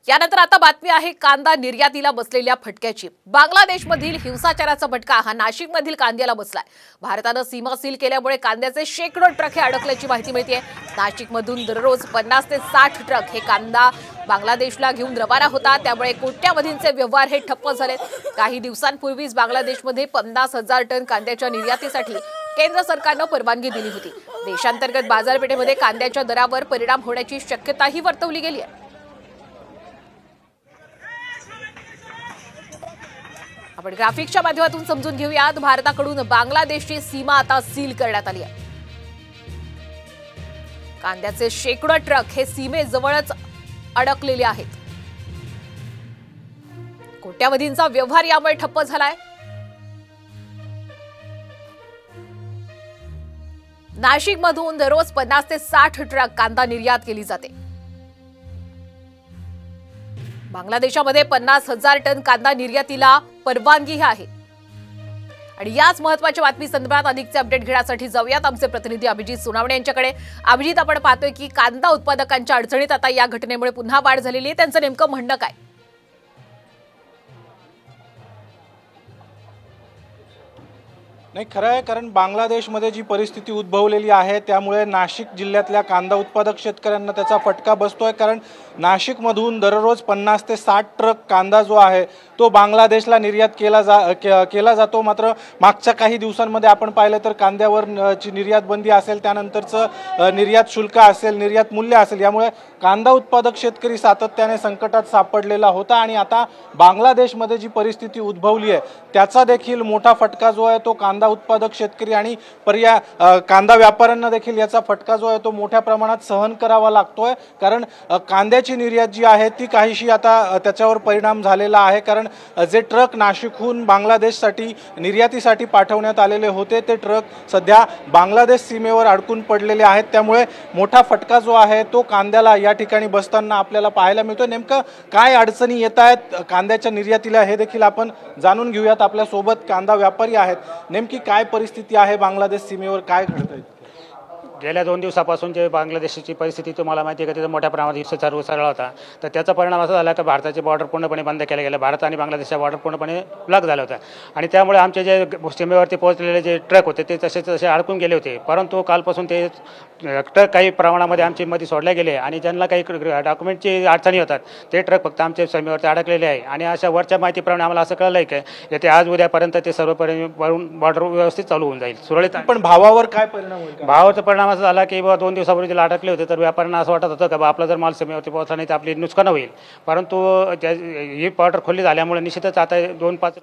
यानंतर आता बातमी आहे कांदा निर्यातीला बसलेल्या फटक्याची। बांगलादेशमधील हिंसाचाराचा फटका हा नाशिकमधील कांद्याला बसलाय। भारताने सीमा सील केल्यामुळे कांद्याचे शेकडो ट्रक हे अडकल्याची माहिती मिळते। नाशिकमधून दररोज 50 ते 60 ट्रक हे कांदा बांगलादेशला घेऊन रवाना होता, त्यामुळे कोट्यावधींचे व्यवहार हे ठप्प झाले। काही दिवसांपूर्वीच बांगलादेशमध्ये 50,000 टन कांद्याच्या निर्यातीसाठी केंद्र सरकारने परवानगी दिली होती। देशांतर्गत बाजारपेठेमध्ये कांद्याच्या दरावर परिणाम होण्याची शक्यताही वर्तवली गेली आहे। आपण ग्राफिक्सच्या माध्यमातून समजून घेऊयात। भारताकडून बांगलादेशची सीमा आता सील करण्यात आली आहे। कांद्याचे शेकडो ट्रक हे सीमेजवळच अडकलेले आहेत। कोट्यावधींचा व्यवहार यामुळे ठप्प झालाय। नाशिकमधून दररोज 50 ते 60 ट्रक कांदा निर्यात केली जाते। बांगलादेशामध्ये 50,000 टन कांदा निर्यातीला परवानगी आहे। आणि याच महत्त्वाच्या बातमी संदर्भात अधिकचे अपडेट घेण्यासाठी जाऊयात आमचे प्रतिनिधी अभिजित सोनावणे यांच्याकडे। अभिजित, आपण पाहतोय की कांदा उत्पादकांच्या अडचणीत आता या घटनेमुळे पुन्हा वाढ झालेली आहे, त्यांचं नेमकं म्हणणं काय? नाही, खरं आहे, कारण बांगलादेशमध्ये जी परिस्थिती उद्भवलेली आहे त्यामुळे नाशिक जिल्ह्यातल्या कांदा उत्पादक शेतकऱ्यांना त्याचा फटका बसतोय। कारण नाशिकमधून दररोज 50 ते 60 ट्रक कांदा जो आहे तो बांगलादेशला निर्यात केला जातो। मात्र मागच्या काही दिवसांमध्ये आपण पाहिलं तर कांद्यावर ची निर्यात बंदी असेल, त्यानंतरचं निर्यात शुल्क असेल, निर्यात मूल्य असेल, यामुळे कांदा उत्पादक शेतकरी सातत्याने संकटात सापडलेला होता। आणि आता बांगलादेशमध्ये जी परिस्थिती उद्भवली आहे त्याचा देखील मोठा फटका जो आहे तो कांदा उत्पादक शेतकरी आणि कांदा व्यापाऱ्यांना देखील याचा फटका जो आहे तो मोठ्या प्रमाणात सहन करावा लागतोय। कारण कांद्याची निर्यात जी आहे ती काहीशी आता त्याच्यावर परिणाम झालेला आहे। कारण जे ट्रक नाशिकहून बांगलादेशसाठी निर्यातीसाठी पाठवण्यात आलेले होते ते ट्रक सध्या बांगलादेश सीमेवर अडकून पडलेले आहेत। त्यामुळे मोठा फटका जो आहे तो कांद्याला या ठिकाणी बसताना आपल्याला पाहायला मिळतो। नेमकं काय अडचणी येत आहेत कांद्याच्या निर्यातीला हे देखील आपण जाणून घेऊयात। आपल्या सोबत कांदा व्यापारी आहेत। नेमकी काय परिस्थिती आहे बांगलादेश सीमेवर, काय घडतंय? गेल्या 2 दिवसापासून जे बांगलादेशची परिस्थिती तुम्हाला माहिती आहे का, तिथं मोठ्या प्रमाणात हिंसाचार उसळला होता। तर त्याचा परिणाम असा झाला की भारताचे बॉर्डर पूर्णपणे बंद केले गेले। भारत आणि बांगलादेशच्या बॉर्डर पूर्णपणे ब्लॉक झाला होता आणि त्यामुळे आमचे जे सीमेवरती पोहोचलेले जे ट्रक होते ते तसे अडकून गेले होते। परंतु कालपासून ते ट्रक काही प्रमाणामध्ये आमच्या मध्ये सोडले गेले आणि ज्यांना काही डॉक्युमेंटची अडचणी होतात ते ट्रक फक्त आमच्या सीमेवरती अडकलेले आहे। आणि अशा वरच्या माहितीप्रमाणे आम्हाला असं कळलं आहे की येते आज उद्यापर्यंत ते सर्वपणे बॉर्डर व्यवस्थित चालू होऊन जाईल, सुरळीत। पण भावावर काय परिणाम होईल? भावाचा परिणाम असा झाला की 2 दिवसापूर्वी तिला अडकले होते तर व्यापाऱ्यांना असं वाटत होतं की आपला जर माल सीमेवरती पोहोचला नाही तर आपली नुकसान होईल। परंतु ही बॉर्डर खुली झाल्यामुळे निश्चितच आता 2-5